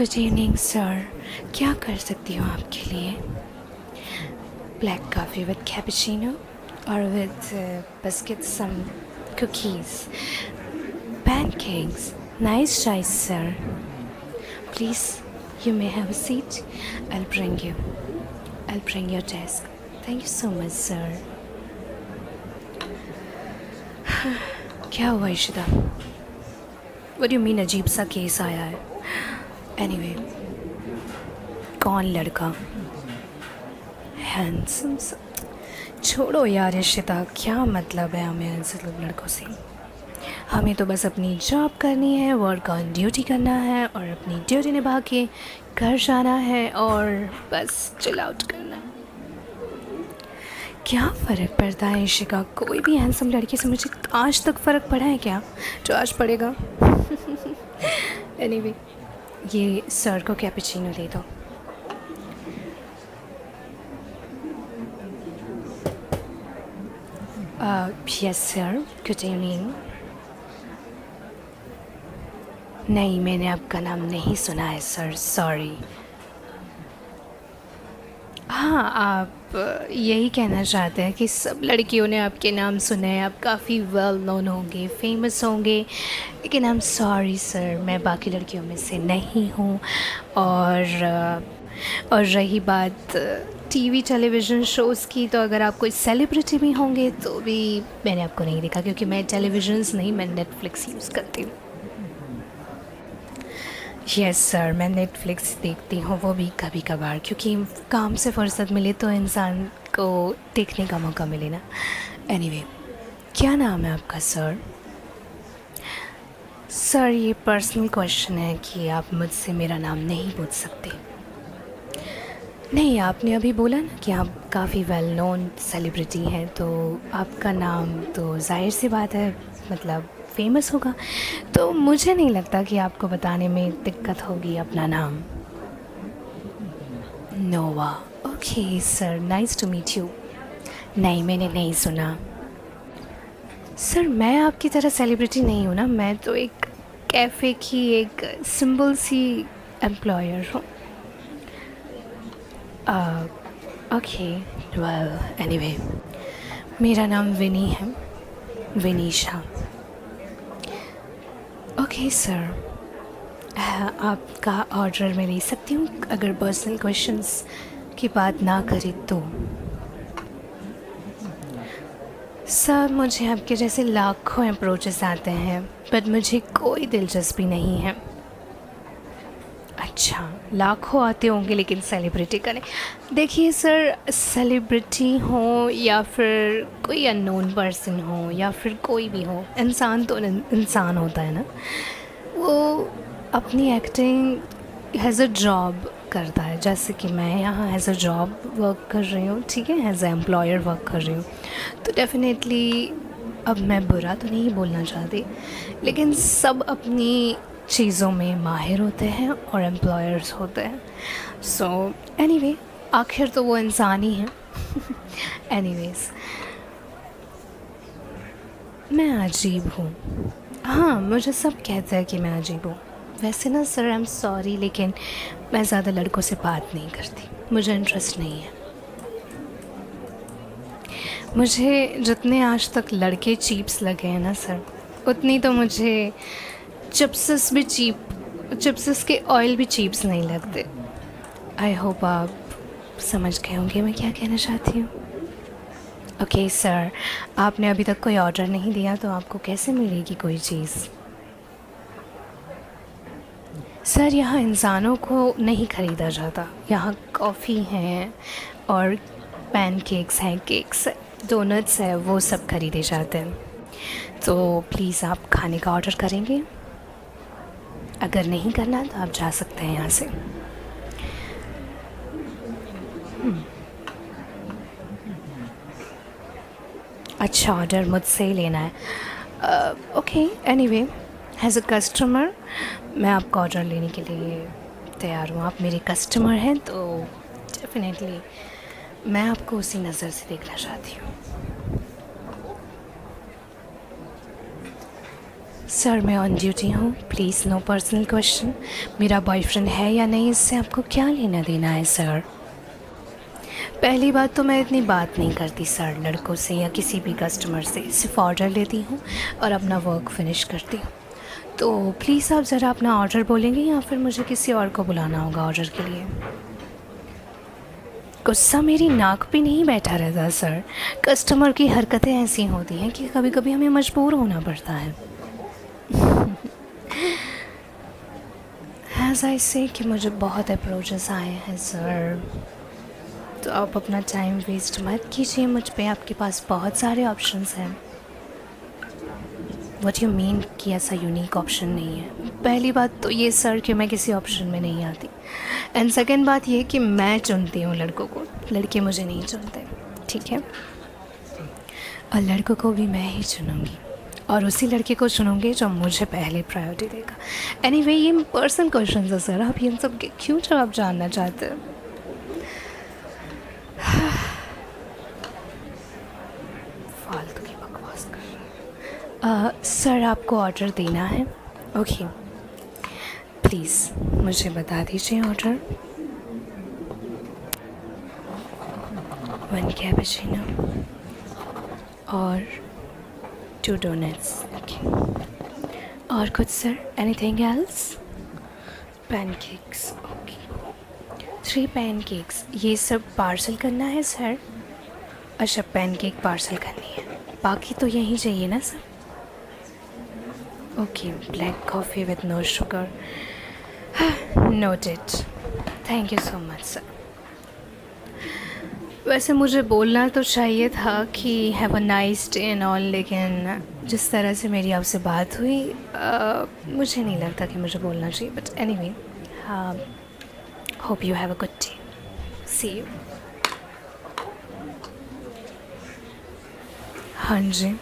Good evening sir, क्या कर सकती हूँ आपके लिए? ब्लैक कॉफ़ी विद कैपुचिनो और with biscuit some cookies pancakes. Nice choice, sir. Please, you may have a seat. I'll bring you. I'll bring your desk. Thank you so much, sir. क्या हुआ Ishita? What do you mean अजीब सा case आया है? Anyway, कौन लड़का? Handsome सा? छोड़ो यार इशिता, क्या मतलब है हमें ऐसे लड़कों से? हमें तो बस अपनी जॉब करनी है, वर्क ऑन ड्यूटी करना है और अपनी ड्यूटी निभा के घर जाना है और बस चिल आउट करना है। क्या फ़र्क पड़ता है इशिका? कोई भी हैंडसम लड़के से मुझे आज तक फ़र्क पड़ा है क्या जो आज पड़ेगा? एनीवे, ये सर को कैपुचिनो दे दो। Yes sir, good evening. नहीं, मैंने आपका नाम नहीं सुना है सर, सॉरी। हाँ, आप यही कहना चाहते हैं कि सब लड़कियों ने आपके नाम सुने हैं, आप काफ़ी वेल नोन होंगे, फेमस होंगे, लेकिन आई एम सॉरी सर, मैं बाकी लड़कियों में से नहीं हूँ। और रही बात टीवी टेलीविज़न शोज़ की, तो अगर आप कोई सेलिब्रिटी भी होंगे तो भी मैंने आपको नहीं देखा, क्योंकि मैं टेलीविज़न्स नहीं, मैं नेटफ्लिक्स यूज़ करती हूँ। यस सर, मैं नेटफ्लिक्स देखती हूँ, वो भी कभी कभार, क्योंकि काम से फ़ुर्सत मिले तो इंसान को देखने का मौका मिले ना। एनीवे, क्या नाम है आपका सर? सर, ये पर्सनल क्वेश्चन है कि आप मुझसे मेरा नाम नहीं पूछ सकते। नहीं, आपने अभी बोला ना कि आप काफ़ी वेल नोन सेलिब्रिटी हैं, तो आपका नाम तो जाहिर सी बात है, मतलब फेमस होगा, तो मुझे नहीं लगता कि आपको बताने में दिक्कत होगी अपना नाम। Nova. Okay sir, nice to meet you. नहीं, मैंने नहीं सुना। सर, मैं आपकी तरह सेलिब्रिटी नहीं हूँ ना, मैं तो एक कैफ़े की एक सिंपल सी एम्प्लॉयर हूँ। ओके, वेल एनीवे, मेरा नाम विनी है, विनीशा। ओके सर, आपका ऑर्डर मैं ले सकती हूँ अगर पर्सनल क्वेश्चंस की बात ना करें तो? सर, मुझे आपके जैसे लाखों अप्रोचेस आते हैं, बट मुझे कोई दिलचस्पी नहीं है। अच्छा, लाखों आते होंगे लेकिन सेलिब्रिटी का नहीं। देखिए सर, सेलिब्रिटी हो या फिर कोई अननोन पर्सन हो या फिर कोई भी हो, इंसान तो इंसान होता है ना, वो अपनी एक्टिंग एज अ जॉब करता है। जैसे कि मैं यहाँ एज अ जॉब वर्क कर रही हूँ, ठीक है, एज अ एम्प्लॉयर वर्क कर रही हूँ, तो डेफिनेटली, अब मैं बुरा तो नहीं बोलना चाहती, लेकिन सब अपनी चीज़ों में माहिर होते हैं और एम्प्लॉयर्स होते हैं। सो एनीवे, आखिर तो वो इंसान ही हैं। एनीवेज, मैं अजीब हूँ। हाँ, मुझे सब कहते हैं कि मैं अजीब हूँ। वैसे ना सर, आई एम सॉरी, लेकिन मैं ज़्यादा लड़कों से बात नहीं करती, मुझे इंटरेस्ट नहीं है। मुझे जितने आज तक लड़के चीप्स लगे हैं ना सर, उतनी तो मुझे चिप्सेस के ऑयल भी चीप्स नहीं लगते। आई होप आप समझ गए होंगे मैं क्या कहना चाहती हूँ। ओके सर, आपने अभी तक कोई ऑर्डर नहीं दिया, तो आपको कैसे मिलेगी कोई चीज़? सर, यहाँ इंसानों को नहीं ख़रीदा जाता, यहाँ कॉफ़ी है और पैनकेक्स हैं, केक्स है, डोनट्स है, वो सब ख़रीदे जाते हैं। तो प्लीज़ आप खाने का ऑर्डर करेंगे? अगर नहीं करना तो आप जा सकते हैं यहाँ से। अच्छा, ऑर्डर मुझसे ही लेना है? Okay, anyway, as a customer मैं आपका ऑर्डर लेने के लिए तैयार हूँ। आप मेरे कस्टमर हैं तो डेफिनेटली मैं आपको उसी नज़र से देखना चाहती हूँ। सर मैं ऑन ड्यूटी हूँ, प्लीज़ नो पर्सनल क्वेश्चन। मेरा बॉयफ्रेंड है या नहीं इससे आपको क्या लेना देना है सर? पहली बात तो मैं इतनी बात नहीं करती सर लड़कों से या किसी भी कस्टमर से, सिर्फ ऑर्डर लेती हूँ और अपना वर्क फिनिश करती हूँ। तो प्लीज़ आप ज़रा अपना ऑर्डर बोलेंगे या फिर मुझे किसी और को बुलाना होगा ऑर्डर के लिए? गुस्सा मेरी नाक पे नहीं बैठा रहता सर। कस्टमर की हरकतें ऐसी होती हैं कि कभी कभी हमें मजबूर होना पड़ता है। ऐसा इससे कि मुझे बहुत अप्रोचेस आए हैं सर, तो आप अपना टाइम वेस्ट मत कीजिए मुझ पे, आपके पास बहुत सारे ऑप्शंस हैं। व्हाट यू मीन कि ऐसा यूनिक ऑप्शन नहीं है? पहली बात तो ये सर कि मैं किसी ऑप्शन में नहीं आती, एंड सेकंड बात ये कि मैं चुनती हूँ लड़कों को, लड़के मुझे नहीं चुनते, ठीक है? और लड़कों को भी मैं ही चुनूँगी और उसी लड़के को चुनूँगी जो मुझे पहले प्रायोरिटी देगा। एनीवे ये पर्सनल क्वेश्चन है सर, आप इन सब के क्यों जवाब जानना चाहते हैं? फालतू की बकवास कर रहा है। सर आपको ऑर्डर देना है? ओके प्लीज़ मुझे बता दीजिए ऑर्डर। 1 कैपुचिनो और 2 डोनट्स। ओके, और कुछ sir? Anything else? Pancakes. Okay 3 pancakes. ये सब पार्सल करना है सर? अच्छा पैनकेक पार्सल करनी है, बाकी तो यहीं चाहिए ना sir? Okay black coffee with no sugar. Noted, thank you so much sir. वैसे मुझे बोलना तो चाहिए था कि have a nice day and all, लेकिन जिस तरह से मेरी आपसे बात हुई मुझे नहीं लगता कि मुझे बोलना चाहिए, but anyway hope you have a good day, see you. हाँ जी,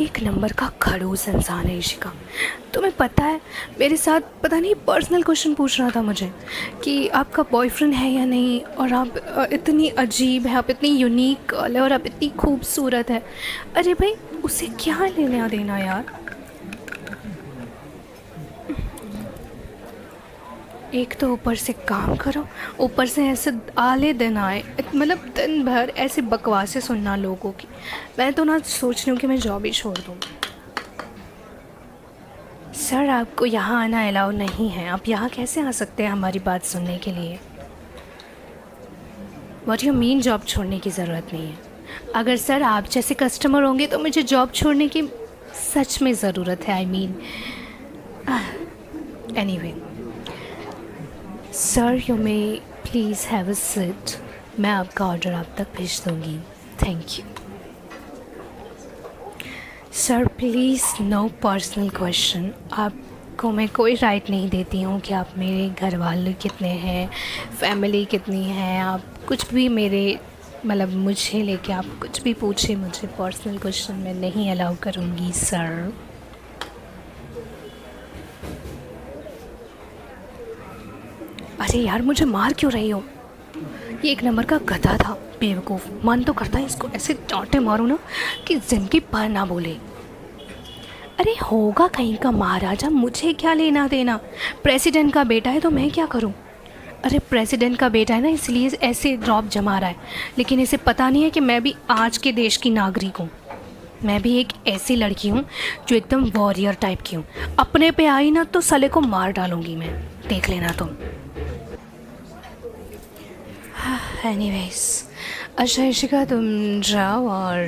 एक नंबर का खड़ूस इंसान है इशिका। तुम्हें पता है मेरे साथ पता नहीं पर्सनल क्वेश्चन पूछ रहा था मुझे कि आपका बॉयफ्रेंड है या नहीं, और आप इतनी अजीब है, आप इतनी यूनिक गर्ल है और आप इतनी खूबसूरत है। अरे भाई उसे क्या लेना देना यार। एक तो ऊपर से काम करो, ऊपर से ऐसे आले दिन आए, मतलब दिन भर ऐसे बकवासें सुनना लोगों की। मैं तो ना सोच रही हूँ कि मैं जॉब ही छोड़ दूँ। सर आपको यहाँ आना अलाउ नहीं है, आप यहाँ कैसे आ सकते हैं हमारी बात सुनने के लिए? व्हाट यू मीन जॉब छोड़ने की ज़रूरत नहीं है? अगर सर आप जैसे कस्टमर होंगे तो मुझे जॉब छोड़ने की सच में ज़रूरत है। I mean anyway sir you may please have a seat, मैं आपका ऑर्डर आप तक भेज दूँगी। Thank you sir, please no personal question. आपको मैं कोई राइट नहीं देती हूँ कि आप मेरे घर वाले कितने हैं, फैमिली कितनी है, आप कुछ भी मेरे मतलब मुझे लेके आप कुछ भी पूछे मुझे, पर्सनल क्वेश्चन मैं नहीं अलाउ करूँगी सर। अरे यार मुझे मार क्यों रही हो? ये एक नंबर का गधा था, बेवकूफ़। मन तो करता है इसको ऐसे चांटे मारूं ना कि ज़िंदगी पर ना बोले। अरे होगा कहीं का महाराजा, मुझे क्या लेना देना? प्रेसिडेंट का बेटा है तो मैं क्या करूं? अरे प्रेसिडेंट का बेटा है ना इसलिए ऐसे ड्रॉप जमा रहा है, लेकिन इसे पता नहीं है कि मैं भी आज के देश की नागरिक हूँ। मैं भी एक ऐसी लड़की हूँ जो एकदम वॉरियर टाइप की हूँ। अपने पे आई ना तो साले को मार डालूँगी मैं, देख लेना तुम। एनीवेज अच्छा इशिका तुम जाओ और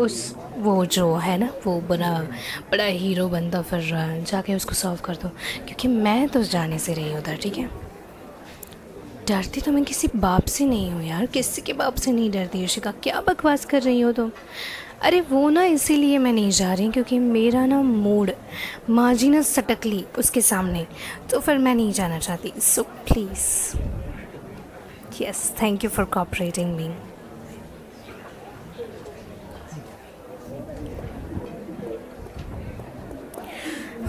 उस वो जो है ना वो बड़ा हीरो बनता फिर रहा है, जाके उसको सॉल्व कर दो, क्योंकि मैं तो जाने से रही उधर, ठीक है? डरती तो मैं किसी बाप से नहीं हूँ यार, किसी के बाप से नहीं डरती इशिका, क्या बकवास कर रही हो तुम? अरे वो ना इसीलिए मैं नहीं जा रही क्योंकि मेरा ना मूड माजी ना सटकली उसके सामने, तो फिर मैं नहीं जाना चाहती। So please yes, thank you for cooperating me.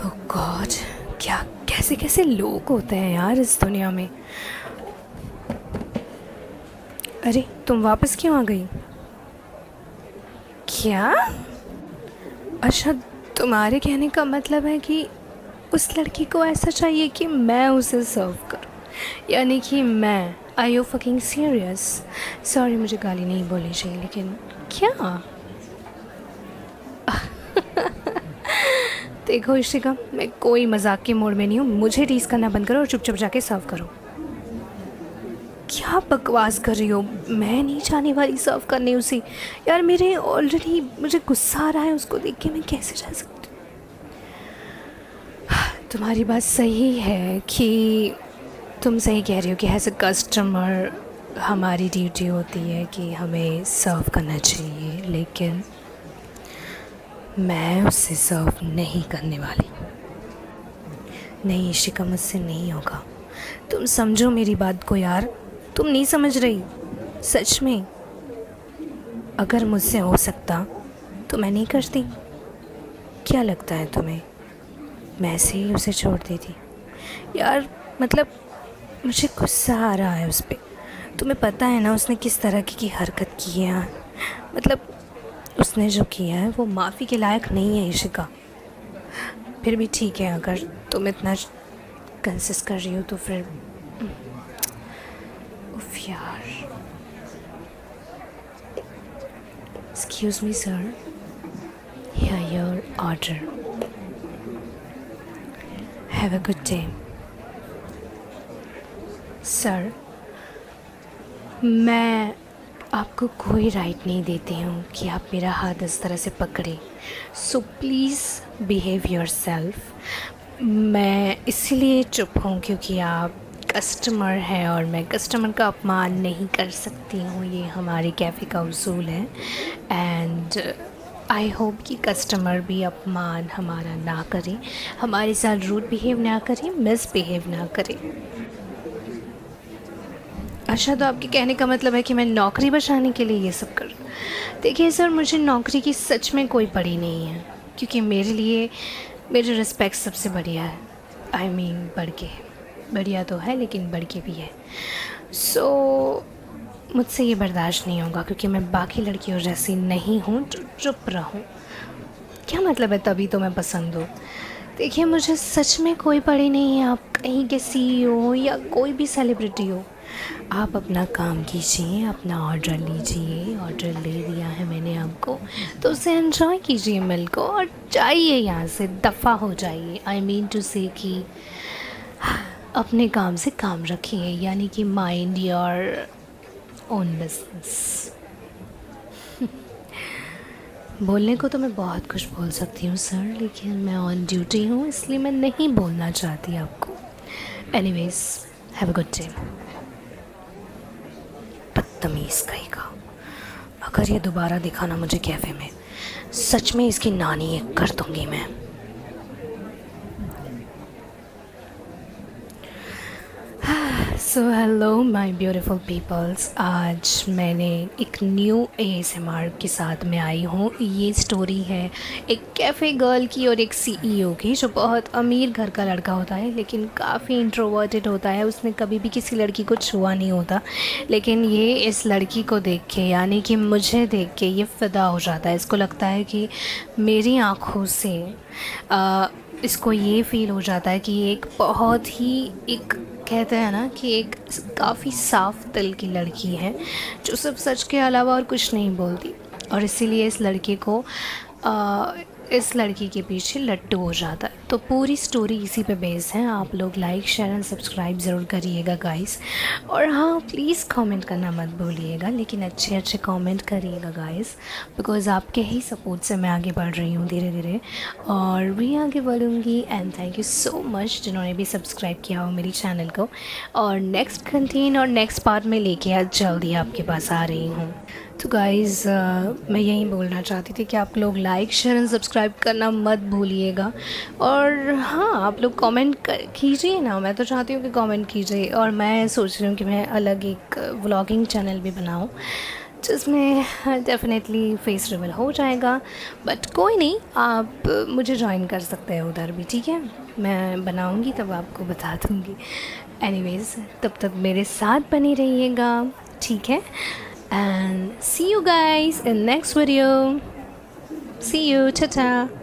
Oh God, क्या कैसे कैसे लोग होते हैं यार इस दुनिया में। अरे तुम वापस क्यों आ गई? क्या? अच्छा, तुम्हारे कहने का मतलब है कि उस लड़की को ऐसा चाहिए कि मैं उसे सर्व करूं, यानी कि मैं। आई यू फकिंग सीरियस? सॉरी, मुझे गाली नहीं बोलनी चाहिए, लेकिन क्या? देखो इशिका, मैं कोई मजाक के मोड में नहीं हूँ। मुझे टीज करना बंद करो और चुपचाप जाके सर्व करो। क्या बकवास कर रही हो? मैं नहीं जाने वाली सर्व करने उसे। यार मेरे ऑलरेडी मुझे गुस्सा आ रहा है उसको देख के, मैं कैसे जा सकती हूँ? तुम्हारी बात सही है कि तुम सही कह रही हो कि एज अ कस्टमर हमारी ड्यूटी होती है कि हमें सर्व करना चाहिए, लेकिन मैं उससे सर्व नहीं करने वाली। नहीं इशिका, मुझसे नहीं होगा। तुम समझो मेरी बात को यार, तुम नहीं समझ रही सच में। अगर मुझसे हो सकता तो मैं नहीं करती। क्या लगता है तुम्हें मैं ऐसे ही उसे छोड़ देती? यार मतलब मुझे गुस्सा आ रहा है उस पर। तुम्हें पता है ना उसने किस तरह की हरकत की है? मतलब उसने जो किया है वो माफ़ी के लायक नहीं है इशिका। फिर भी ठीक है, अगर तुम इतना कंसिस्ट कर रही हो तो फिर उफ यार। Excuse me sir, here your order. Have a good day. Sir, मैं आपको कोई राइट नहीं देती हूँ कि आप मेरा हाथ इस तरह से पकड़े। So please behave your self. मैं इसीलिए चुप हूँ क्योंकि आप कस्टमर हैं और मैं कस्टमर का अपमान नहीं कर सकती हूँ। ये हमारे कैफ़े का उसूल है। एंड आई होप कि कस्टमर भी अपमान हमारा ना करे, हमारे साथ रूड बिहेव ना करे, मिसबिहेव ना करे। अच्छा, तो आपके कहने का मतलब है कि मैं नौकरी बचाने के लिए ये सब कर? देखिए सर, मुझे नौकरी की सच में कोई पड़ी नहीं है, क्योंकि मेरे लिए मेरी रिस्पेक्ट सबसे बढ़िया है। आई मीन बढ़ के, बढ़िया तो है लेकिन बढ़ के भी है। सो मुझसे ये बर्दाश्त नहीं होगा, क्योंकि मैं बाकी लड़कियों जैसी नहीं हूँ जो चुप रहूँ। क्या मतलब है तभी तो मैं पसंद हूँ? देखिए मुझे सच में कोई पड़ी नहीं है आप कहीं के सीईओ हो या कोई भी सेलिब्रिटी हो। आप अपना काम कीजिए, अपना ऑर्डर लीजिए। ऑर्डर ले लिया है मैंने आपको, तो उसे एंजॉय कीजिए मिल को और जाइए यहाँ से, दफ़ा हो जाइए। आई मीन टू से कि अपने काम से काम रखिए, यानी कि माइंड योर ओन बिजनेस। बोलने को तो मैं बहुत कुछ बोल सकती हूँ सर, लेकिन मैं ऑन ड्यूटी हूँ इसलिए मैं नहीं बोलना चाहती आपको। Anyways, have a good day. बदतमीज़ कहीं का। अगर ये दोबारा दिखा ना मुझे कैफ़े में, सच में इसकी नानी एक कर दूँगी मैं। So hello my beautiful peoples, आज मैंने एक न्यू एएसएमआर के साथ में आई हूँ। ये स्टोरी है एक कैफ़े गर्ल की और एक सीईओ की, जो बहुत अमीर घर का लड़का होता है लेकिन काफ़ी इंट्रोवर्टेड होता है। उसने कभी भी किसी लड़की को छुआ नहीं होता, लेकिन ये इस लड़की को देख के, यानी कि मुझे देख के ये फ़िदा हो जाता है। इसको लगता है कि मेरी आँखों से इसको ये फ़ील हो जाता है कि ये एक बहुत ही, एक कहते हैं ना कि एक काफ़ी साफ़ दिल की लड़की है जो सिर्फ सच के अलावा और कुछ नहीं बोलती, और इसीलिए इस लड़की के पीछे लट्टू हो जाता है। तो पूरी स्टोरी इसी पे बेस्ड है। आप लोग लाइक, शेयर एंड सब्सक्राइब ज़रूर करिएगा गाइस। और हाँ, प्लीज़ कमेंट करना मत भूलिएगा, लेकिन अच्छे अच्छे कमेंट करिएगा गाइस, बिकॉज़ आपके ही सपोर्ट से मैं आगे बढ़ रही हूँ धीरे धीरे, और भी आगे बढ़ूँगी। And thank you so much जिन्होंने भी सब्सक्राइब किया हो मेरी चैनल को। और नेक्स्ट कंटेंट और नेक्स्ट पार्ट में लेके आज जल्दी आपके पास आ रही हूँ। तो गाइज़, मैं यही बोलना चाहती थी कि आप लोग लाइक, शेयर एंड सब्सक्राइब करना मत भूलिएगा। और हाँ, आप लोग कमेंट कीजिए ना, मैं तो चाहती हूँ कि कमेंट कीजिए। और मैं सोच रही हूँ कि मैं अलग एक व्लॉगिंग चैनल भी बनाऊँ, जिसमें डेफिनेटली फेस रिवील हो जाएगा, बट कोई नहीं, आप मुझे ज्वाइन कर सकते हैं उधर भी, ठीक है? मैं बनाऊँगी तब आपको बता दूँगी। एनीवेज़, तब तक मेरे साथ बने रहिएगा, ठीक है? And see you guys in next video. See you, ta-ta.